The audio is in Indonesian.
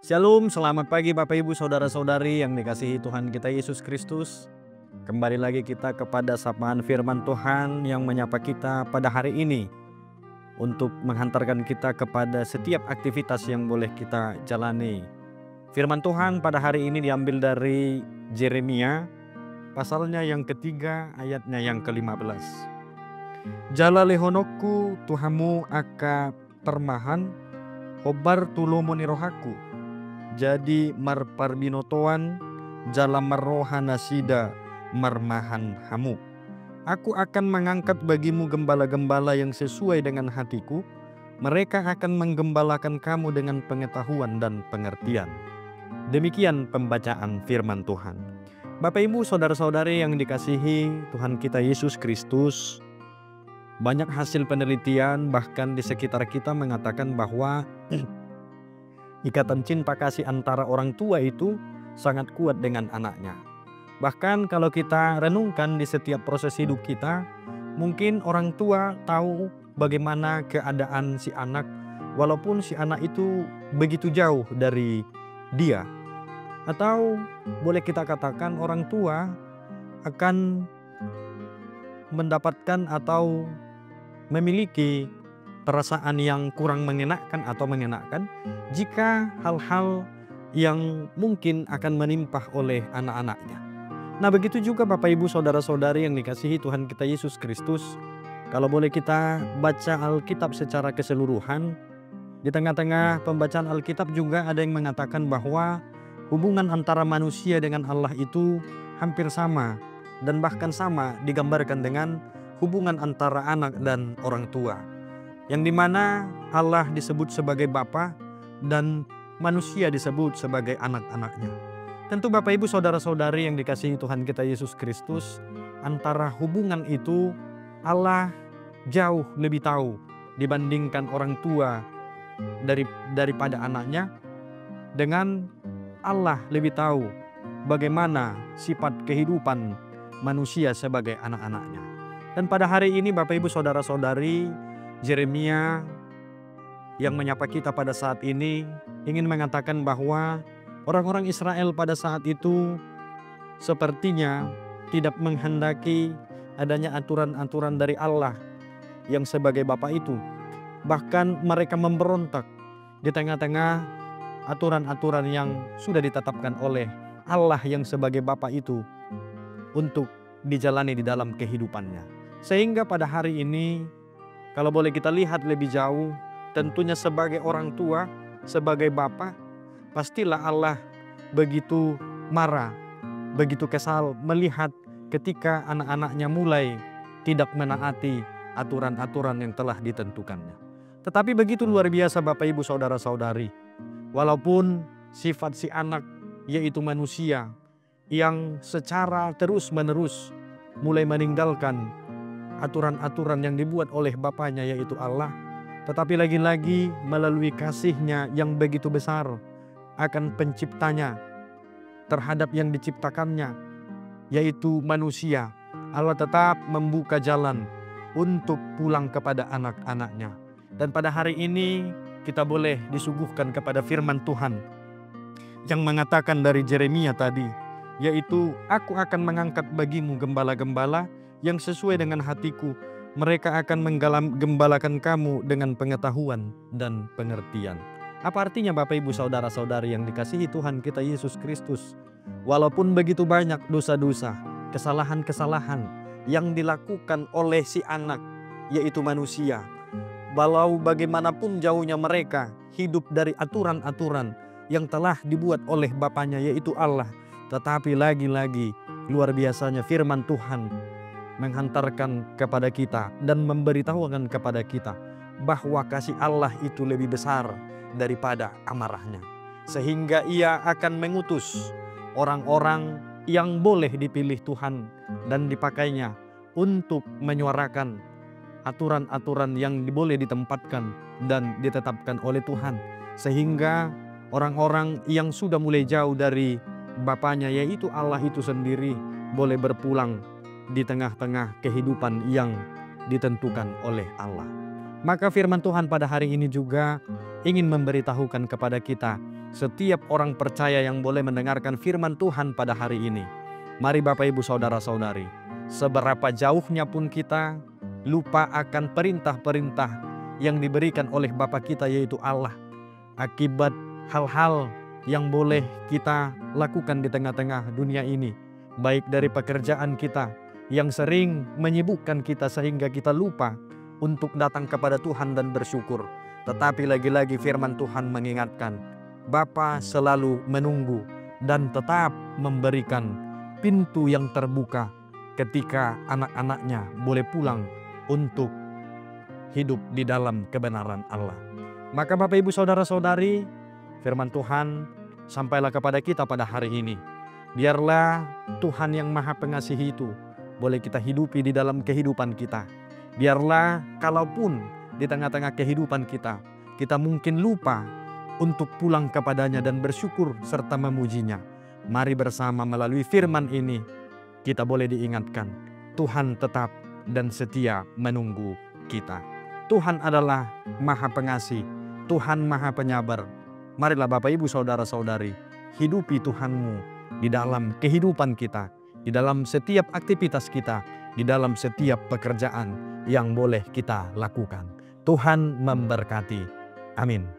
Shalom, selamat pagi Bapak Ibu Saudara-saudari yang dikasihi Tuhan kita Yesus Kristus. Kembali lagi kita kepada sapaan firman Tuhan yang menyapa kita pada hari ini untuk menghantarkan kita kepada setiap aktivitas yang boleh kita jalani. Firman Tuhan pada hari ini diambil dari Yeremia, pasalnya yang ketiga, ayatnya yang ke-15. Jala lehonokku Tuhamu aka permahan, hobar tulumuni rohaku. Jadi marparbinotoan jala marrohana sida marmahan hamu. Aku akan mengangkat bagimu gembala-gembala yang sesuai dengan hatiku. Mereka akan menggembalakan kamu dengan pengetahuan dan pengertian. Demikian pembacaan firman Tuhan. Bapak Ibu Saudara-saudari yang dikasihi Tuhan kita Yesus Kristus, banyak hasil penelitian bahkan di sekitar kita mengatakan bahwa ikatan cinta kasih antara orang tua itu sangat kuat dengan anaknya. Bahkan kalau kita renungkan di setiap proses hidup kita, mungkin orang tua tahu bagaimana keadaan si anak, walaupun si anak itu begitu jauh dari dia. Atau boleh kita katakan orang tua akan mendapatkan atau memiliki perasaan yang kurang mengenakan atau mengenakan jika hal-hal yang mungkin akan menimpa oleh anak-anaknya. Nah, begitu juga Bapak Ibu Saudara-saudari yang dikasihi Tuhan kita Yesus Kristus. Kalau boleh kita baca Alkitab secara keseluruhan, di tengah-tengah pembacaan Alkitab juga ada yang mengatakan bahwa hubungan antara manusia dengan Allah itu hampir sama dan bahkan sama digambarkan dengan hubungan antara anak dan orang tua, yang dimana Allah disebut sebagai Bapa dan manusia disebut sebagai anak-anaknya. Tentu Bapak Ibu Saudara-saudari yang dikasihi Tuhan kita Yesus Kristus, antara hubungan itu Allah jauh lebih tahu dibandingkan orang tua daripada anaknya. Dengan Allah lebih tahu bagaimana sifat kehidupan manusia sebagai anak-anaknya. Dan pada hari ini Bapak Ibu Saudara-saudari, Yeremia yang menyapa kita pada saat ini ingin mengatakan bahwa orang-orang Israel pada saat itu sepertinya tidak menghendaki adanya aturan-aturan dari Allah yang sebagai Bapa itu. Bahkan mereka memberontak di tengah-tengah aturan-aturan yang sudah ditetapkan oleh Allah yang sebagai Bapa itu untuk dijalani di dalam kehidupannya. Sehingga pada hari ini kalau boleh kita lihat lebih jauh, tentunya sebagai orang tua, sebagai Bapa, pastilah Allah begitu marah, begitu kesal melihat ketika anak-anaknya mulai tidak menaati aturan-aturan yang telah ditentukannya. Tetapi begitu luar biasa Bapak Ibu Saudara-saudari, walaupun sifat si anak yaitu manusia yang secara terus-menerus mulai meninggalkan aturan-aturan yang dibuat oleh Bapaknya yaitu Allah, tetapi lagi-lagi melalui kasihnya yang begitu besar akan penciptanya terhadap yang diciptakannya yaitu manusia, Allah tetap membuka jalan untuk pulang kepada anak-anaknya. Dan pada hari ini kita boleh disuguhkan kepada firman Tuhan yang mengatakan dari Yeremia tadi, yaitu aku akan mengangkat bagimu gembala-gembala yang sesuai dengan hatiku. Mereka akan menggembalakan kamu dengan pengetahuan dan pengertian. Apa artinya Bapak Ibu Saudara-saudari yang dikasihi Tuhan kita Yesus Kristus? Walaupun begitu banyak dosa-dosa, kesalahan-kesalahan yang dilakukan oleh si anak yaitu manusia, walau bagaimanapun jauhnya mereka hidup dari aturan-aturan yang telah dibuat oleh Bapaknya yaitu Allah, tetapi lagi-lagi luar biasanya firman Tuhan menghantarkan kepada kita dan memberitahukan kepada kita bahwa kasih Allah itu lebih besar daripada amarahnya, sehingga Ia akan mengutus orang-orang yang boleh dipilih Tuhan dan dipakainya untuk menyuarakan aturan-aturan yang boleh ditempatkan dan ditetapkan oleh Tuhan, sehingga orang-orang yang sudah mulai jauh dari Bapaknya yaitu Allah itu sendiri boleh berpulang di tengah-tengah kehidupan yang ditentukan oleh Allah. Maka firman Tuhan pada hari ini juga ingin memberitahukan kepada kita setiap orang percaya yang boleh mendengarkan firman Tuhan pada hari ini. Mari Bapak Ibu Saudara-saudari, seberapa jauhnya pun kita lupa akan perintah-perintah yang diberikan oleh Bapa kita yaitu Allah, akibat hal-hal yang boleh kita lakukan di tengah-tengah dunia ini, baik dari pekerjaan kita yang sering menyibukkan kita sehingga kita lupa untuk datang kepada Tuhan dan bersyukur. Tetapi lagi-lagi firman Tuhan mengingatkan, Bapa selalu menunggu dan tetap memberikan pintu yang terbuka ketika anak-anaknya boleh pulang untuk hidup di dalam kebenaran Allah. Maka Bapak Ibu Saudara-saudari, firman Tuhan sampailah kepada kita pada hari ini. Biarlah Tuhan yang Maha Pengasih itu boleh kita hidupi di dalam kehidupan kita. Biarlah kalaupun di tengah-tengah kehidupan kita, kita mungkin lupa untuk pulang kepadanya dan bersyukur serta memujinya. Mari bersama melalui firman ini kita boleh diingatkan, Tuhan tetap dan setia menunggu kita. Tuhan adalah Maha Pengasih, Tuhan Maha Penyabar. Marilah Bapak Ibu Saudara-saudari, hidupi Tuhanmu di dalam kehidupan kita, di dalam setiap aktivitas kita, di dalam setiap pekerjaan yang boleh kita lakukan. Tuhan memberkati. Amin.